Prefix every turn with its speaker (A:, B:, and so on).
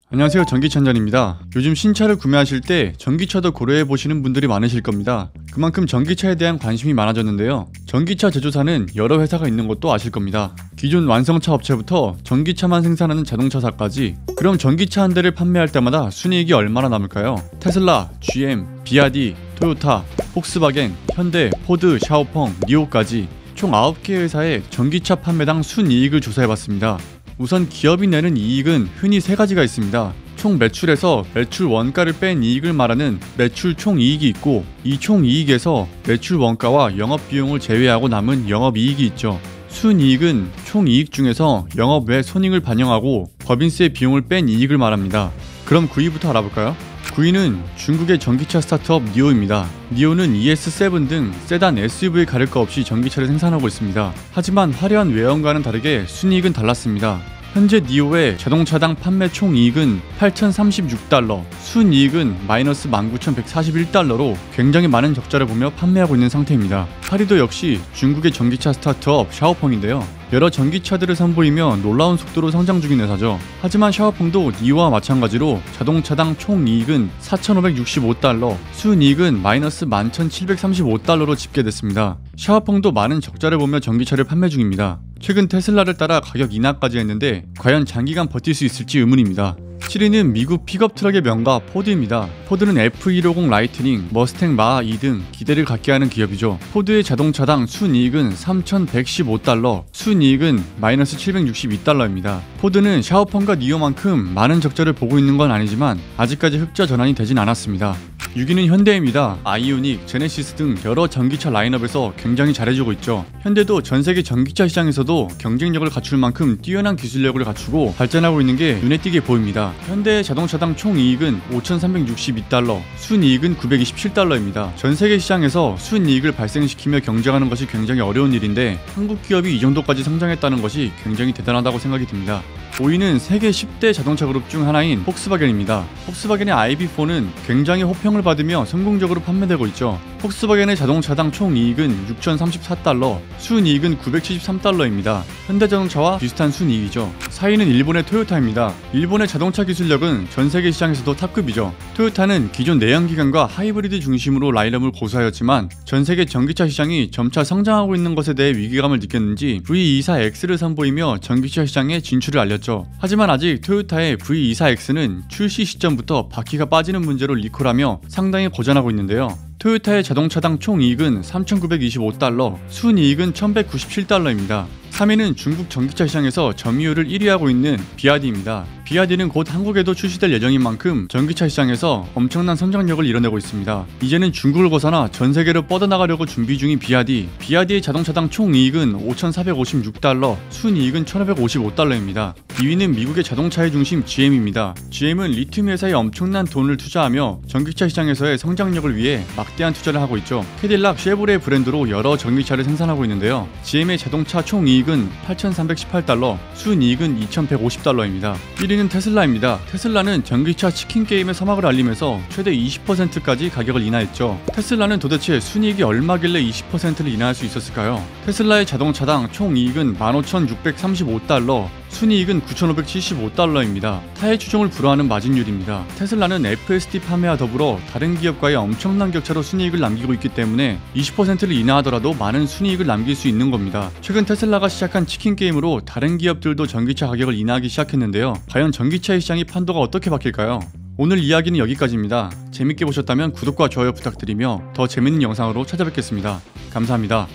A: 안녕하세요, 전기찬전입니다. 요즘 신차를 구매하실 때 전기차도 고려해보시는 분들이 많으실 겁니다. 그만큼 전기차에 대한 관심이 많아졌는데요. 전기차 제조사는 여러 회사가 있는 것도 아실 겁니다. 기존 완성차 업체부터 전기차만 생산하는 자동차사까지. 그럼 전기차 한 대를 판매할 때마다 순이익이 얼마나 남을까요? 테슬라, GM, 비아디, 토요타, 폭스바겐, 현대, 포드, 샤오펑, 니오까지 총 9개 회사의 전기차 판매당 순이익을 조사해봤습니다. 우선 기업이 내는 이익은 흔히 세 가지가 있습니다. 총 매출에서 매출 원가를 뺀 이익을 말하는 매출 총이익이 있고, 이 총이익에서 매출 원가와 영업비용을 제외하고 남은 영업이익이 있죠. 순이익은 총이익 중에서 영업 외 손익을 반영하고 법인세 비용을 뺀 이익을 말합니다. 그럼 9위부터 알아볼까요? 9위는 중국의 전기차 스타트업 니오입니다. 니오는 ES7 등 세단 SUV에 가릴 것 없이 전기차를 생산하고 있습니다. 하지만 화려한 외형과는 다르게 순이익은 달랐습니다. 현재 니오의 자동차당 판매 총이익은 8,036달러, 순이익은 마이너스 19,141달러로 굉장히 많은 적자를 보며 판매하고 있는 상태입니다. 8위도 역시 중국의 전기차 스타트업 샤오펑인데요. 여러 전기차들을 선보이며 놀라운 속도로 성장 중인 회사죠. 하지만 샤오펑도 니오와 마찬가지로 자동차당 총이익은 4,565달러, 순이익은 마이너스 11,735달러로 집계됐습니다. 샤오펑도 많은 적자를 보며 전기차를 판매 중입니다. 최근 테슬라를 따라 가격 인하까지 했는데 과연 장기간 버틸 수 있을지 의문입니다. 7위는 미국 픽업 트럭의 명가 포드입니다. 포드는 F150 라이트닝, 머스탱 마하2 등 기대를 갖게 하는 기업이죠. 포드의 자동차당 순이익은 3,115달러, 순이익은 마이너스 762달러입니다. 포드는 샤오펑과 니오만큼 많은 적자를 보고 있는 건 아니지만 아직까지 흑자 전환이 되진 않았습니다. 6위는 현대입니다. 아이오닉, 제네시스 등 여러 전기차 라인업에서 굉장히 잘해주고 있죠. 현대도 전세계 전기차 시장에서도 경쟁력을 갖출 만큼 뛰어난 기술력을 갖추고 발전하고 있는 게 눈에 띄게 보입니다. 현대의 자동차당 총이익은 5,362달러, 순이익은 927달러입니다. 전세계 시장에서 순이익을 발생시키며 경쟁하는 것이 굉장히 어려운 일인데 한국 기업이 이 정도까지 성장했다는 것이 굉장히 대단하다고 생각이 듭니다. 5위는 세계 10대 자동차 그룹 중 하나인 폭스바겐입니다. 폭스바겐의 ID.4는 굉장히 호평을 받으며 성공적으로 판매되고 있죠. 폭스바겐의 자동차당 총이익은 6,034달러, 순이익은 973달러입니다. 현대자동차와 비슷한 순이익이죠. 4위는 일본의 토요타입니다. 일본의 자동차 기술력은 전세계 시장에서도 탑급이죠. 토요타는 기존 내연기관과 하이브리드 중심으로 라인업을 고수하였지만 전세계 전기차 시장이 점차 성장하고 있는 것에 대해 위기감을 느꼈는지 V24X를 선보이며 전기차 시장에 진출을 알렸죠. 하지만 아직 토요타의 V24X는 출시 시점부터 바퀴가 빠지는 문제로 리콜하며 상당히 고전하고 있는데요. 토요타의 자동차당 총이익은 3,925달러, 순이익은 1,197달러입니다. 3위는 중국 전기차 시장에서 점유율을 1위하고 있는 비아디입니다. 비아디는 곧 한국에도 출시될 예정인 만큼 전기차 시장에서 엄청난 성장력을 이뤄내고 있습니다. 이제는 중국을 벗어나 전세계로 뻗어나가려고 준비 중인 비아디. 비아디의 자동차당 총이익은 5,456달러, 순이익은 1,555달러입니다. 2위는 미국의 자동차의 중심 GM입니다. GM은 리튬 회사에 엄청난 돈을 투자하며 전기차 시장에서의 성장력을 위해 막대한 투자를 하고 있죠. 캐딜락, 쉐보레 브랜드로 여러 전기차를 생산하고 있는데요. GM의 자동차 총이익은 8,318달러, 순이익은 2,150달러입니다. 1위는 테슬라입니다. 테슬라는 전기차 치킨 게임의 서막을 알리면서 최대 20%까지 가격을 인하했죠. 테슬라는 도대체 순이익이 얼마길래 20%를 인하할 수 있었을까요? 테슬라의 자동차당 총이익은 15,635달러, 순이익은 9,575달러입니다. 타의 추종을 불허하는 마진율입니다. 테슬라는 FSD 판매와 더불어 다른 기업과의 엄청난 격차로 순이익을 남기고 있기 때문에 20%를 인하하더라도 많은 순이익을 남길 수 있는 겁니다. 최근 테슬라가 시작한 치킨 게임으로 다른 기업들도 전기차 가격을 인하하기 시작했는데요. 과연 전기차의 시장의 판도가 어떻게 바뀔까요? 오늘 이야기는 여기까지입니다. 재밌게 보셨다면 구독과 좋아요 부탁드리며 더 재밌는 영상으로 찾아뵙겠습니다. 감사합니다.